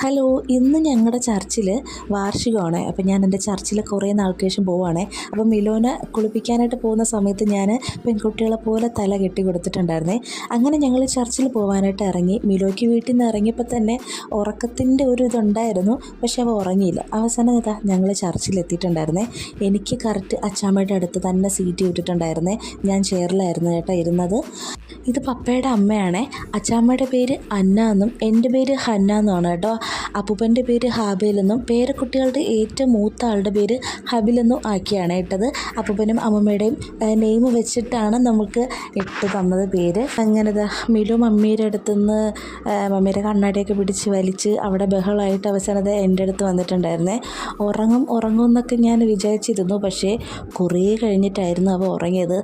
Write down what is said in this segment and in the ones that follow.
Hello, ഇന്ന് ഞങ്ങളുടെ ചർച്ചിൽ വാർഷികമാണ്. അപ്പോൾ ഞാൻ എൻ്റെ ചർച്ചിൽ കുറേ നാൾക്ക് ശേഷം പോവുകയാണേ. അപ്പോൾ മിലോനെ കുളിപ്പിക്കാനായിട്ട് പോകുന്ന സമയത്ത് ഞാൻ പെൺകുട്ടികളെ പോലെ തല കെട്ടി കൊടുത്തിട്ടുണ്ടായിരുന്നേ. അങ്ങനെ ഞങ്ങൾ ചർച്ചിൽ പോകാനായിട്ട് ഇറങ്ങി. മിലോയ്ക്ക് വീട്ടിൽ നിന്ന് ഇറങ്ങിയപ്പോൾ തന്നെ ഉറക്കത്തിൻ്റെ ഒരു ഇതുണ്ടായിരുന്നു, പക്ഷെ അവ ഉറങ്ങിയില്ല. അവസാനം ഇതാ ഞങ്ങൾ ചർച്ചിലെത്തിയിട്ടുണ്ടായിരുന്നേ. എനിക്ക് കറക്റ്റ് അച്ചാമ്മയുടെ അടുത്ത് തന്നെ സീറ്റ് കിട്ടിയിട്ടുണ്ടായിരുന്നേ. ഞാൻ ചെയറിലായിരുന്നു കേട്ടോ ഇരുന്നത്. ഇത് പപ്പയുടെ അമ്മയാണേ. അച്ചാമ്മയുടെ പേര് അന്ന എന്നും എൻ്റെ പേര് ഹന്ന എന്നുമാണ് കേട്ടോ. അപ്പൂപ്പൻ്റെ പേര് ഹാബേലെന്നും പേരക്കുട്ടികളുടെ ഏറ്റവും മൂത്ത ആളുടെ പേര് ഹബിലെന്നും ആക്കിയാണ് ഇട്ടത്. അപ്പൂപ്പനും അമ്മമ്മയുടെയും നെയിം വെച്ചിട്ടാണ് നമുക്ക് ഇട്ട് തന്നത് പേര്. അങ്ങനെ മിലു മമ്മിയുടെ അടുത്തുനിന്ന് മമ്മിയുടെ കണ്ണാടിയൊക്കെ പിടിച്ച് വലിച്ച് അവിടെ ബഹളമായിട്ട് അവസാനത എൻ്റെ അടുത്ത് വന്നിട്ടുണ്ടായിരുന്നേ. ഉറങ്ങും എന്നൊക്കെ ഞാൻ വിചാരിച്ചിരുന്നു, പക്ഷേ കുറേ കഴിഞ്ഞിട്ടായിരുന്നു അവ ഉറങ്ങിയത്.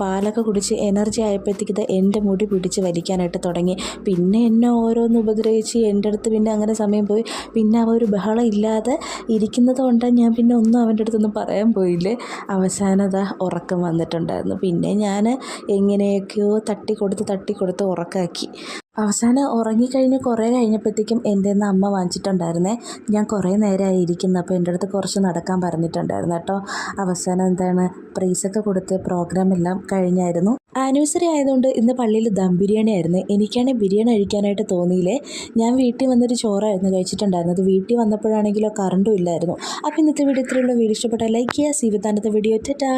പാലൊക്കെ കുടിച്ച് എനർജി ആയപ്പോഴത്തേക്ക് എൻ്റെ മുടി പിടിച്ച് വലിക്കാനായിട്ട് തുടങ്ങി. പിന്നെ എന്നെ ഓരോന്ന് ഉപദ്രവിച്ച് എൻ്റെ അടുത്ത് പിന്നെ അങ്ങനെ സമയം പോയി. പിന്നെ അവ ഒരു ബഹളം ഇല്ലാതെ ഇരിക്കുന്നത് കൊണ്ടാണ് ഞാൻ പിന്നെ ഒന്നും അവൻ്റെ അടുത്തൊന്നും പറയാൻ പോയില്ലേ. അവസാനം ഉറക്കം വന്നിട്ടുണ്ടായിരുന്നു. പിന്നെ ഞാൻ എങ്ങനെയൊക്കെയോ തട്ടിക്കൊടുത്ത് ഉറക്കാക്കി. അവസാനം ഉറങ്ങിക്കഴിഞ്ഞ് കുറേ കഴിഞ്ഞപ്പോഴത്തേക്കും എൻ്റെ നിന്ന് അമ്മ വാങ്ങിച്ചിട്ടുണ്ടായിരുന്നേ. ഞാൻ കുറേ നേരമായി ഇരിക്കുന്നു, അപ്പോൾ എൻ്റെ അടുത്ത് കുറച്ച് നടക്കാൻ പറഞ്ഞിട്ടുണ്ടായിരുന്നു കേട്ടോ. അവസാനം പ്രൈസൊക്കെ കൊടുത്ത് പ്രോഗ്രാം എല്ലാം കഴിഞ്ഞായിരുന്നു. ആനിവേഴ്സറി ആയതുകൊണ്ട് ഇന്ന് പള്ളിയിൽ ദം ബിരിയാണി ആയിരുന്നു. എനിക്കാണെങ്കിൽ ബിരിയാണി കഴിക്കാനായിട്ട് തോന്നിയില്ലേ. ഞാൻ വീട്ടിൽ വന്നൊരു ചോറായിരുന്നു കഴിച്ചിട്ടുണ്ടായിരുന്നത്. വീട്ടിൽ വന്നപ്പോഴാണെങ്കിലോ കറണ്ടും ഇല്ലായിരുന്നു. അപ്പോൾ ഇന്നത്തെ വീഡിയോ ഇത്രയുള്ള വീഡിയോ ഇഷ്ടപ്പെട്ടാൽ ലൈക്ക് ചെയ്യുക. സീ വിത്ത് അടുത്ത വീഡിയോ. ടാറ്റാ.